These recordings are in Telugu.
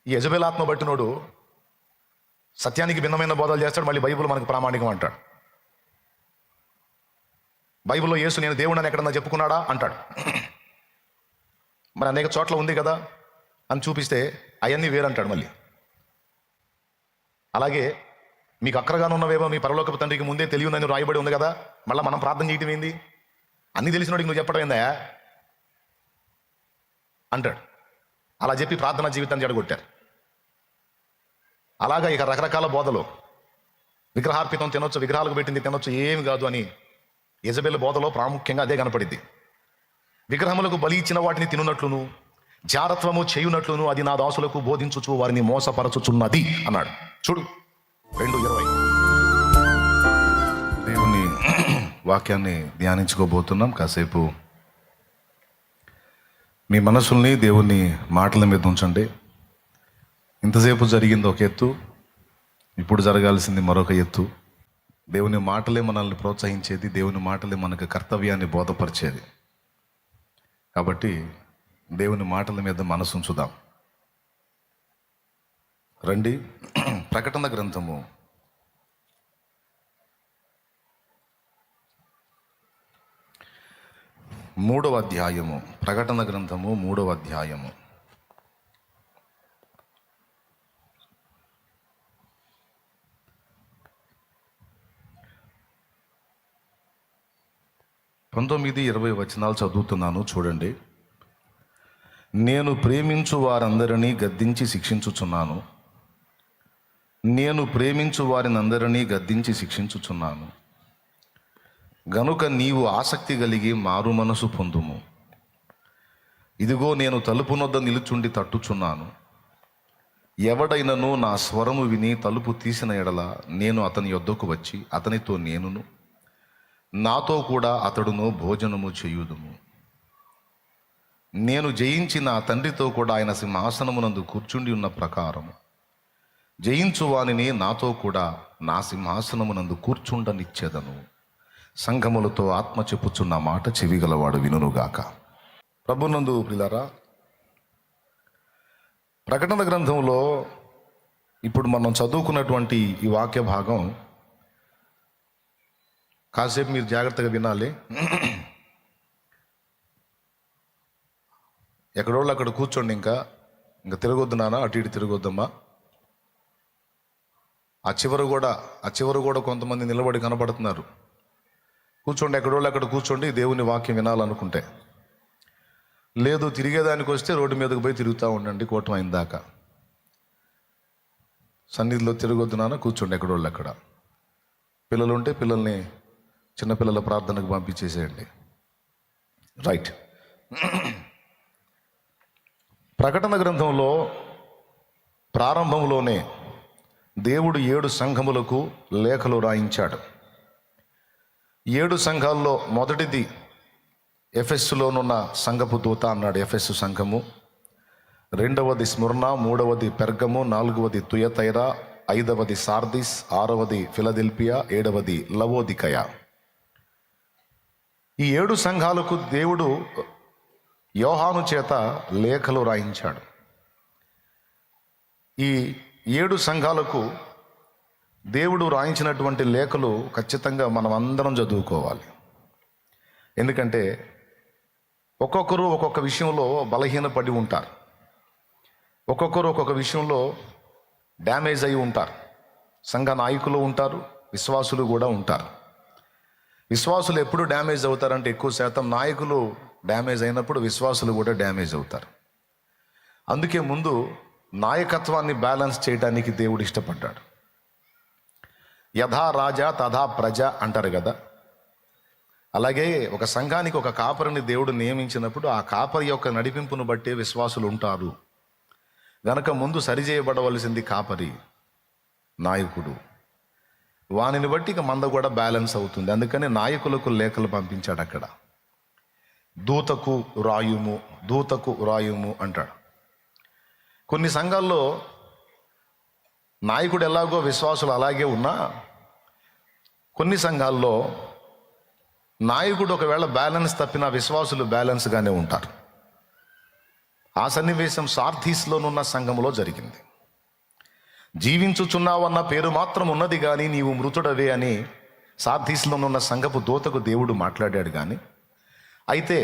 ఈ యెజబెల్ ఆత్మ బట్టినోడు సత్యానికి భిన్నమైన బోధలు చేస్తాడు, మళ్ళీ బైబిల్ మనకు ప్రామాణికం అంటాడు. బైబిల్లో యేసు నేను దేవుడు అని ఎక్కడన్నా చెప్పుకున్నాడా అంటాడు. మరి అనేక చోట్ల ఉంది కదా అని చూపిస్తే అవన్నీ వేరంటాడు మళ్ళీ. అలాగే మీకు అక్కరగానే ఉన్నవేమో మీ పరలోకపు తండ్రికి ముందే తెలియదని రాయబడి ఉంది కదా, మళ్ళీ మనం ప్రార్థన చేయటం ఏంది? అన్నీ తెలిసినోడికి నువ్వు చెప్పడం ఏందా అంటాడు. అలా చెప్పి ప్రార్థనా జీవితాన్ని జడగొట్టారు. అలాగా ఇక రకరకాల బోధలు, విగ్రహార్పితం తినొచ్చు, విగ్రహాలకు పెట్టింది తినొచ్చు, ఏమి కాదు అని యెజబెల్ బోధలో ప్రాముఖ్యంగా అదే కనపడింది. విగ్రహములకు బలి ఇచ్చిన వాటిని తినున్నట్లును జారత్వము చేయునట్లును అది నా దాసులకు బోధించుచు వారిని మోసపరచుచున్నది అన్నాడు. చూడు 2:20. దేవుని వాక్యాన్ని ధ్యానించుకోబోతున్నాం. కాసేపు మీ మనసుల్ని దేవుని మాటల మీద ఉంచండి. ఇంతసేపు జరిగింది ఒక ఎత్తు, ఇప్పుడు జరగాల్సింది మరొక ఎత్తు. దేవుని మాటలే మనల్ని ప్రోత్సహించేది, దేవుని మాటలే మనకు కర్తవ్యాన్ని బోధపరిచేది. కాబట్టి దేవుని మాటల మీద మనసు ఉంచుదాం. రండి. ప్రకటన గ్రంథము 3వ అధ్యాయము. ప్రకటన గ్రంథము 3వ అధ్యాయము. పంతొమ్మిది 20 వచనాలు చదువుతున్నాను, చూడండి. నేను ప్రేమించు వారందరినీ గద్దించి శిక్షించుచున్నాను. నేను ప్రేమించు వారినందరినీ గద్దించి శిక్షించుచున్నాను. గనుక నీవు ఆసక్తి కలిగి మారు మనసు పొందుము. ఇదిగో నేను తలుపు నొద్ద నిలుచుండి తట్టుచున్నాను. ఎవడైనను నా స్వరము విని తలుపు తీసిన ఎడల నేను అతని యొద్దకు వచ్చి అతనితో నేనును నాతో కూడా అతడును భోజనము చేయుదుము. నేను జయించి నా తండ్రితో కూడా ఆయన సింహాసనమునందు కూర్చుండి ఉన్న ప్రకారము జయించు వానిని నాతో కూడా నా సింహాసనమునందు కూర్చుండనిచ్చేదను. సంఘములతో ఆత్మ చెప్పుచున్న మాట చెవిగలవాడు వినుగాక. ప్రభునందు ప్రియులారా, ప్రకటన గ్రంథంలో ఇప్పుడు మనం చదువుకున్నటువంటి ఈ వాక్య భాగం కాసేపు మీరు జాగ్రత్తగా వినాలి. ఎక్కడోళ్ళు అక్కడ కూర్చోండి. ఇంకా తిరగొద్దు నాన్న, అటు ఇటు తిరగొద్దమ్మా. ఆ చివరు కూడా కొంతమంది నిలబడి కనబడుతున్నారు. కూర్చోండి, ఎక్కడోళ్ళు అక్కడ కూర్చోండి. దేవుని వాక్యం వినాలనుకుంటే. లేదు, తిరిగేదానికి వస్తే రోడ్డు మీదకి పోయి తిరుగుతూ ఉండండి కూటం అయిందాక. సన్నిధిలో తిరగొద్దు నాన్న, కూర్చోండి ఎక్కడోళ్ళు అక్కడ. పిల్లలు ఉంటే పిల్లల్ని చిన్నపిల్లల ప్రార్థనకు పంపించేసేయండి. రైట్. ప్రకటన గ్రంథంలో ప్రారంభంలోనే దేవుడు 7 సంఘములకు లేఖలు రాయించాడు. 7 సంఘాల్లో మొదటిది ఎఫెస్సులోనున్న సంఘపు దూత అన్నాడు, ఎఫెస్సు సంఘము. 2వది స్ముర్న, 3వది పెర్గము, 4వది తుయతైరా, 5వది సార్దిస్, 6వది ఫిలదెల్ఫియా, 7వది లవోదికయ. ఈ 7 సంఘాలకు దేవుడు యోహాను చేత లేఖలు రాయించాడు. ఈ 7 సంఘాలకు దేవుడు రాయించినటువంటి లేఖలు ఖచ్చితంగా మనం అందరం చదువుకోవాలి. ఎందుకంటే ఒక్కొక్కరు ఒక్కొక్క విషయంలో బలహీనపడి ఉంటారు, ఒక్కొక్కరు ఒక్కొక్క విషయంలో డ్యామేజ్ అయి ఉంటారు. సంఘ నాయకులు ఉంటారు, విశ్వాసులు కూడా ఉంటారు. విశ్వాసులు ఎప్పుడు డ్యామేజ్ అవుతారంటే ఎక్కువ శాతం నాయకులు డ్యామేజ్ అయినప్పుడు విశ్వాసులు కూడా డ్యామేజ్ అవుతారు. అందుకే ముందు నాయకత్వాన్ని బ్యాలెన్స్ చేయడానికి దేవుడు ఇష్టపడ్డాడు. యథా రాజా తథా ప్రజ అంటారు కదా. అలాగే ఒక సంఘానికి ఒక కాపరిని దేవుడు నియమించినప్పుడు ఆ కాపరి యొక్క నడిపింపును బట్టే విశ్వాసులు ఉంటారు. గనక ముందు సరిచేయబడవలసింది కాపరి, నాయకుడు. వానిని బట్టి ఇక మంద కూడా బ్యాలెన్స్ అవుతుంది. అందుకని నాయకులకు లేఖలు పంపించాడు. అక్కడ దూతకు రాయుము అంటాడు. కొన్ని సంఘాల్లో నాయకుడు ఎలాగో విశ్వాసులు అలాగే ఉన్నా, కొన్ని సంఘాల్లో నాయకుడు ఒకవేళ బ్యాలెన్స్ తప్పినా విశ్వాసులు బ్యాలెన్స్గానే ఉంటారు. ఆ సన్నివేశం సార్థీస్లోనున్న సంఘములో జరిగింది. జీవించుచున్నావన్న పేరు మాత్రం ఉన్నది కానీ నీవు మృతుడవే అని సార్థీస్లోనున్న సంఘపు దూతకు దేవుడు మాట్లాడాడు. కానీ అయితే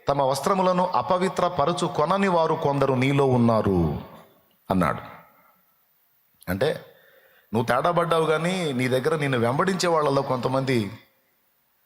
తమ వస్త్రములను అపవిత్ర పరచు కొనని వారు కొందరు నీలో ఉన్నారు అన్నాడు. అంటే నువ్వు తేడా పడ్డావు, కానీ నీ దగ్గర నిన్ను వెంబడించే వాళ్ళలో కొంతమంది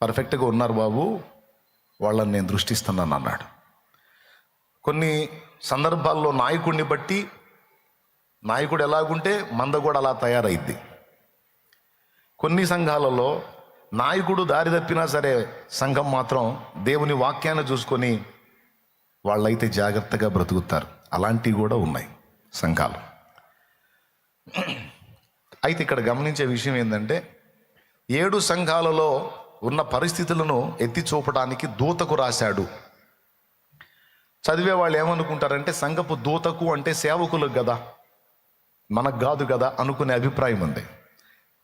పర్ఫెక్ట్గా ఉన్నారు బాబు, వాళ్ళని నేను దృష్టిస్తున్నాను అన్నాడు. కొన్ని సందర్భాల్లో నాయకుడిని బట్టి నాయకుడు ఎలాగుంటే మంద కూడా అలా తయారైద్ది. కొన్ని సంఘాలలో నాయకుడు దారి తప్పినా సరే సంఘం మాత్రం దేవుని వాక్యాన్ని చూసుకొని వాళ్ళైతే జాగ్రత్తగా బ్రతుకుతారు. అలాంటివి కూడా ఉన్నాయి సంఘాలు. అయితే ఇక్కడ గమనించే విషయం ఏంటంటే 7 సంఘాలలో ఉన్న పరిస్థితులను ఎత్తి చూపడానికి దూతకు రాశాడు. చదివే వాళ్ళు ఏమనుకుంటారంటే సంఘపు దూతకు అంటే సేవకులకు కదా, మనకు కాదు కదా అనుకునే అభిప్రాయం ఉంది.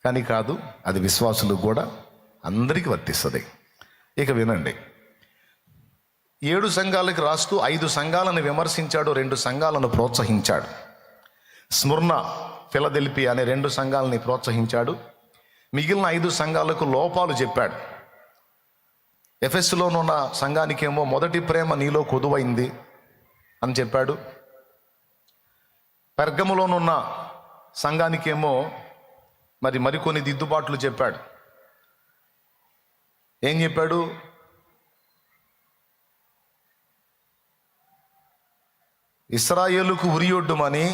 కానీ కాదు, అది విశ్వాసులకు కూడా అందరికీ వర్తిస్తుంది. ఇక వినండి, 7 సంఘాలకు రాస్తూ 5 సంఘాలను విమర్శించాడు, 2 సంఘాలను ప్రోత్సహించాడు. స్ముర్ణ, ఫిలదెల్ఫియా అనే 2 సంఘాలని ప్రోత్సహించాడు. మిగిలిన 5 సంఘాలకు లోపాలు చెప్పాడు. ఎఫెసులోనున్న సంఘానికేమో మొదటి ప్రేమ నీలో కొదువైంది అని చెప్పాడు. పెర్గములోనున్న సంఘానికేమో మరికొన్ని దిద్దుబాట్లు చెప్పాడు. ఏం చెప్పాడు? ఇశ్రాయేలుకు ఉరియొడ్డుమని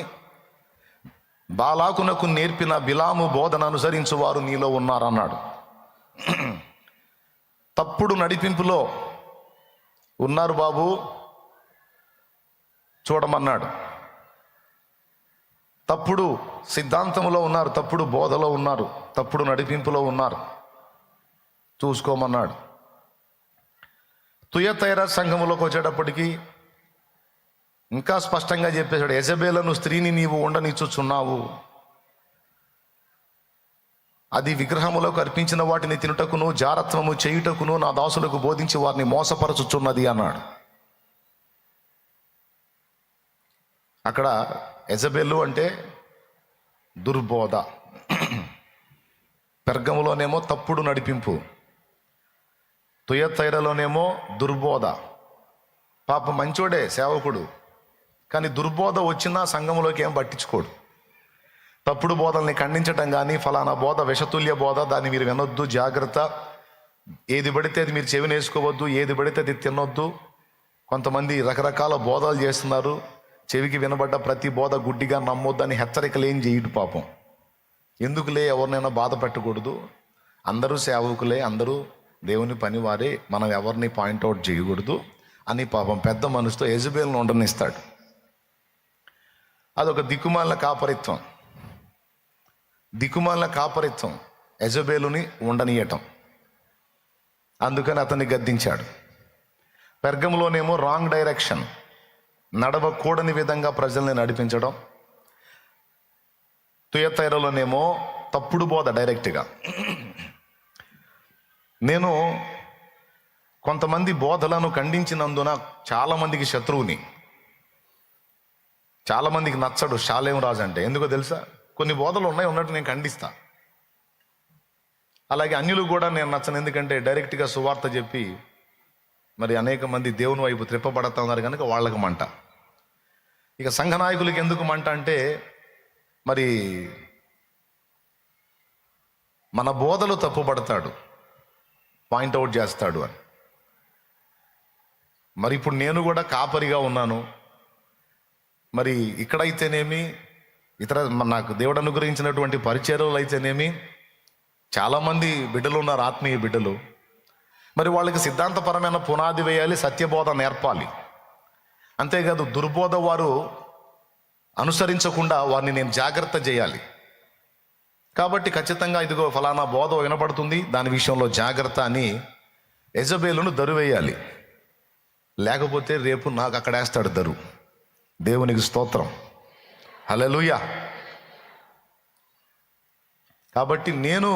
బాలాకునకు నేర్పిన బిలాము బోధన అనుసరించు వారు నీలో ఉన్నారన్నాడు. తప్పుడు నడిపింపులో ఉన్నారు బాబు, చూడమన్నాడు. తప్పుడు సిద్ధాంతంలో ఉన్నారు, తప్పుడు బోధలో ఉన్నారు, తప్పుడు నడిపింపులో ఉన్నారు, చూసుకోమన్నాడు. తుయతైర సంఘములోకి వచ్చేటప్పటికి ఇంకా స్పష్టంగా చెప్పేశాడు, యెజబెలను స్త్రీని నీవు ఉండనిచ్చుచున్నావు, అది విగ్రహములకు అర్పించిన వాటిని తినుటకును జారత్వము చేయుటకును నా దాసులకు బోధించి వారిని మోసపరచుచున్నది అన్నాడు. అక్కడ యెజబెలు అంటే దుర్బోధ, పెర్గములోనేమో తప్పుడు నడిపింపు, తుయతైరలోనేమో దుర్బోధ. పాప మంచోడే సేవకుడు, కానీ దుర్బోధ వచ్చినా సంఘములోకి ఏం పట్టించుకోడు. తప్పుడు బోధల్ని ఖండించటం కానీ ఫలానా బోధ విషతుల్య బోధ, దాన్ని మీరు వినొద్దు, జాగ్రత్త, ఏది పడితే అది మీరు చెవిని వేసుకోవద్దు, ఏది పడితే అది తినొద్దు. కొంతమంది రకరకాల బోధలు చేస్తున్నారు, చెవికి వినబడ్డ ప్రతి బోధ గుడ్డిగా నమ్మొద్దని హెచ్చరికలు ఏం చేయడు పాపం. ఎందుకులే, ఎవరినైనా బాధ పెట్టకూడదు, అందరూ సేవకులే, అందరూ దేవుని పని వారే, మనం ఎవరిని పాయింట్అవుట్ చేయకూడదు అని పాపం పెద్ద మనసుతో యెజబెలును ఉండనిస్తాడు. అదొక దిక్కుమాలిన కాపరిత్వం. దిక్కుమాలిన కాపరిత్వం యెజబెలుని ఉండనీయటం. అందుకని అతన్ని గద్దించాడు. పెర్గములోనేమో రాంగ్ డైరెక్షన్, నడవకూడని విధంగా ప్రజల్ని నడిపించడం. తుయతైరలోనేమో తప్పుడు బోధ డైరెక్ట్గా. నేను కొంతమంది బోధలను ఖండించినందున చాలామందికి శత్రువుని, చాలామందికి నచ్చడు షాలేం రాజు అంటే. ఎందుకో తెలుసా? కొన్ని బోధలు ఉన్నట్టు నేను ఖండిస్తా. అలాగే అన్యులు కూడా నేను నచ్చను, ఎందుకంటే డైరెక్ట్గా సువార్త చెప్పి అనేక మంది దేవుని వైపు త్రిప్పబడతా ఉన్నారు కనుక వాళ్ళకి మంట. ఇక సంఘ నాయకులకి ఎందుకు మంట అంటే, మన బోధలు తప్పుపడతాడు, పాయింట్అవుట్ చేస్తాడు అని. ఇప్పుడు నేను కూడా కాపరిగా ఉన్నాను, ఇక్కడైతేనేమి, ఇతర నాకు దేవుడు అనుగ్రహించినటువంటి పరిచర్యలు అయితేనేమి చాలామంది బిడ్డలు ఉన్నారు, ఆత్మీయ బిడ్డలు. వాళ్ళకి సిద్ధాంతపరమైన పునాది వేయాలి, సత్యబోధ నేర్పాలి. అంతేకాదు దుర్బోధ వారు అనుసరించకుండా వారిని నేను జాగ్రత్త చేయాలి. కాబట్టి ఖచ్చితంగా ఇదిగో ఫలానా బోధ వినపడుతుంది, దాని విషయంలో జాగ్రత్త అని యెజబెలును దరువేయాలి. లేకపోతే రేపు నాకు అక్కడ వేస్తాడు దరు. దేవునికి స్తోత్రం, హల్లెలూయా. కాబట్టి నేను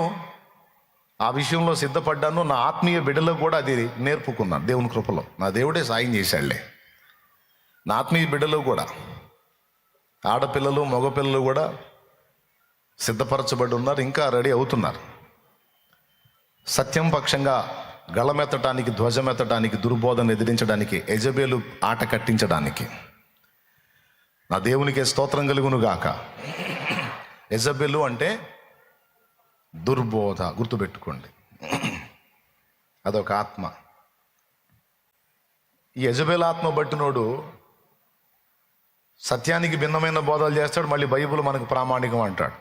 ఆ విషయంలో సిద్ధపడ్డాను, నా ఆత్మీయ బిడ్డలకు కూడా అది నేర్పుకున్నాను దేవుని కృపలో. నా దేవుడే సాయం చేశాడులే. నా ఆత్మీయ బిడ్డలు కూడా, ఆడపిల్లలు మగపిల్లలు కూడా సిద్ధపరచబడి ఉన్నారు, ఇంకా రెడీ అవుతున్నారు. సత్యం పక్షంగా గళమెత్తడానికి, ధ్వజమెత్తడానికి, దుర్బోధన ఎదిరించడానికి, యెజబేలు ఆట కట్టించడానికి. నా దేవునికే స్తోత్రం కలుగును గాక. యెజబేలు అంటే దుర్బోధ, గుర్తుపెట్టుకోండి. అదొక ఆత్మ. ఈ యెజబేలు ఆత్మ బట్టినోడు సత్యానికి భిన్నమైన బోధలు చేస్తాడు, మళ్ళీ బైబిల్ మనకు ప్రామాణికం అంటాడు.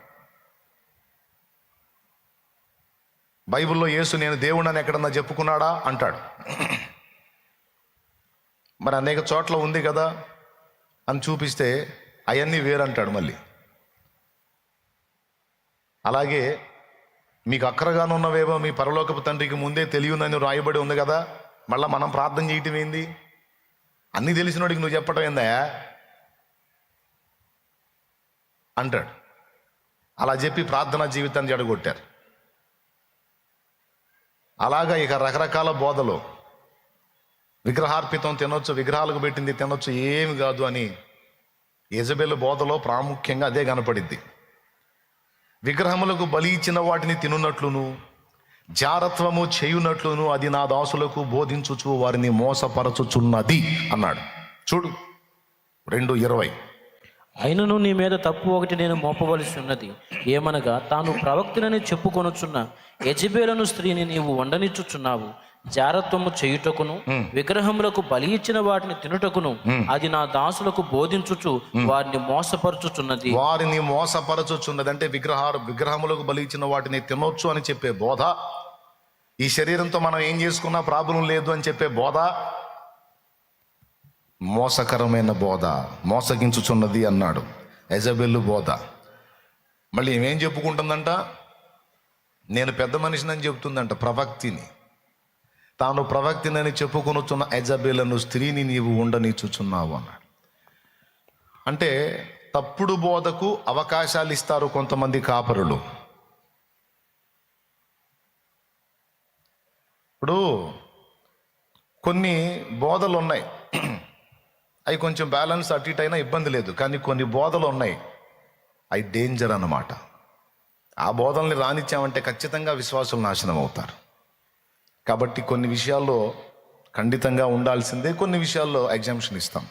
బైబిల్లో యేసు నేను దేవుడని ఎక్కడన్నా చెప్పుకున్నాడా అంటాడు. మరి అనేక చోట్ల ఉంది కదా అని చూపిస్తే అవన్నీ వేరంటాడు మళ్ళీ. అలాగే మీకు అక్కరగానున్నవేవో మీ పరలోకపు తండ్రికి ముందే తెలియనని రాయబడి ఉంది కదా, మళ్ళీ మనం ప్రార్థన చేయటం ఏంది? అన్నీ తెలిసినోడికి నువ్వు చెప్పటం ఏందా అంటాడు. అలా చెప్పి ప్రార్థనా జీవితాన్ని జడగొట్టారు. అలాగా ఇక రకరకాల బోధలు, విగ్రహార్పితం తినొచ్చు, విగ్రహాలకు పెట్టింది తినొచ్చు, ఏమి కాదు అని యెజబేలు బోధలో ప్రాముఖ్యంగా అదే కనపడిద్ది. విగ్రహములకు బలి ఇచ్చిన వాటిని తినున్నట్లును, జారత్వము చేయునట్లును అది నా దాసులకు బోధించుచు వారిని మోసపరచుచున్నది అన్నాడు. చూడు 2:20. అయినను నీ మీద తప్పు ఒకటి నేను మోపవలసి ఉన్నది. ఏమనగా తాను ప్రవక్తనని చెప్పుకొనుచున్న యెజబేలను స్త్రీని నీవు వండనిచ్చుచున్నావు. జారత్వము చేయుటకును విగ్రహములకు బలి ఇచ్చిన వాటిని తినుటకును అది నా దాసులకు బోధించుచు వారిని మోసపరచుచున్నది. వారిని మోసపరచుచున్నది అంటే విగ్రహములకు బలి ఇచ్చిన వాటిని తినొచ్చు అని చెప్పే బోధ, ఈ శరీరంతో మనం ఏం చేసుకున్నా ప్రాబ్లం లేదు అని చెప్పే బోధ మోసకరమైన బోధ, మోసగించుచున్నది అన్నాడు. యెజబేలు బోధ. మళ్ళీ ఏమేం చెప్పుకుంటుందంట? నేను పెద్ద మనిషినని చెప్తుందంట, ప్రవక్తిని. తాను ప్రవక్తినని చెప్పుకొనుచున్న యెజబేలను స్త్రీని నీవు ఉండనిచ్చుచున్నావు అన్నాడు. అంటే తప్పుడు బోధకు అవకాశాలు ఇస్తారు కొంతమంది కాపరులు. ఇప్పుడు కొన్ని బోధలు ఉన్నాయి, అవి కొంచెం బ్యాలెన్స్ అటు ఇటు అయినా ఇబ్బంది లేదు. కానీ కొన్ని బోధలు ఉన్నాయి, అవి డేంజర్ అన్నమాట. ఆ బోధల్ని రానిచ్చామంటే ఖచ్చితంగా విశ్వాసులు నాశనం అవుతారు. కాబట్టి కొన్ని విషయాల్లో ఖండితంగా ఉండాల్సిందే, కొన్ని విషయాల్లో ఎగ్జామ్షన్ ఇస్తాం.